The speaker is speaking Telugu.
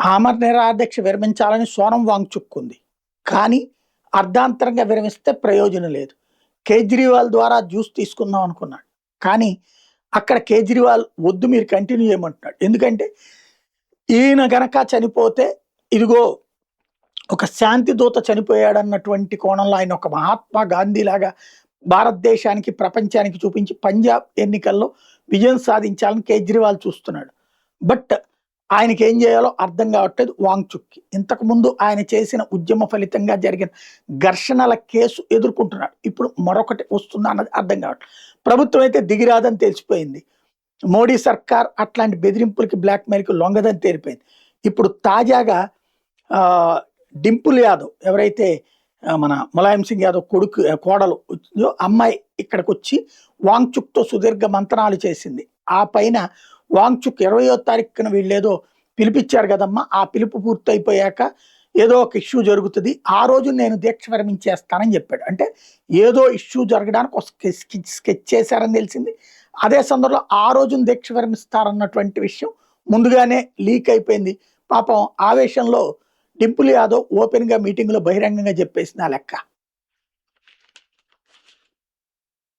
ఆమర నిరాధ్యక్ష విరమించాలని సోనం వాంగ్చుక్ ఉంది. కానీ అర్ధాంతరంగా విరమిస్తే ప్రయోజనం లేదు. కేజ్రీవాల్ ద్వారా జ్యూస్ తీసుకుందాం అనుకున్నాడు. కానీ అక్కడ కేజ్రీవాల్ వద్దు మీరు కంటిన్యూ చేయమంటున్నాడు. ఎందుకంటే ఈయన గనక చనిపోతే ఇదిగో ఒక శాంతి దూత చనిపోయాడన్నటువంటి కోణంలో ఆయన ఒక మహాత్మా గాంధీ లాగా భారతదేశానికి ప్రపంచానికి చూపించి పంజాబ్ ఎన్నికల్లో విజయం సాధించాలని కేజ్రీవాల్ చూస్తున్నాడు. బట్ ఆయనకి ఏం చేయాలో అర్థం కావట్లేదు వాంగ్చుక్కి. ఇంతకు ముందు ఆయన చేసిన ఉద్యమ ఫలితంగా జరిగిన ఘర్షణల కేసు ఎదుర్కొంటున్నాడు. ఇప్పుడు మరొకటి వస్తుందా అన్నది అర్థం కావట్లేదు. ప్రభుత్వం అయితే దిగిరాదని తెలిసిపోయింది. మోడీ సర్కార్ అట్లాంటి బెదిరింపులకి బ్లాక్మెయిల్కి లొంగదని తేలిపోయింది. ఇప్పుడు తాజాగా డింపుల్ యాదవ్ ఎవరైతే మన ములాయం సింగ్ యాదవ్ కొడుకు కోడలు అమ్మాయి ఇక్కడికి వచ్చి వాంగ్చుక్తో సుదీర్ఘ మంతనాలు చేసింది. ఆ పైన వాంగ్చుక్ 20వ తారీఖున వీళ్ళేదో పిలిపించారు కదమ్మా, ఆ పిలుపు పూర్తయిపోయాక ఏదో ఒక ఇష్యూ జరుగుతుంది, ఆ రోజు నేను దీక్ష విరమించేస్తానని చెప్పాడు. అంటే ఏదో ఇష్యూ జరగడానికి ఒక స్కెచ్ చేశారని తెలిసింది. అదే సందర్భంలో ఆ రోజున దీక్ష విరమిస్తారన్నటువంటి విషయం ముందుగానే లీక్ అయిపోయింది. పాపం ఆవేశంలో డింపుల్ యాదవ్ ఓపెన్గా మీటింగ్లో బహిరంగంగా చెప్పేసింది ఆ లెక్క.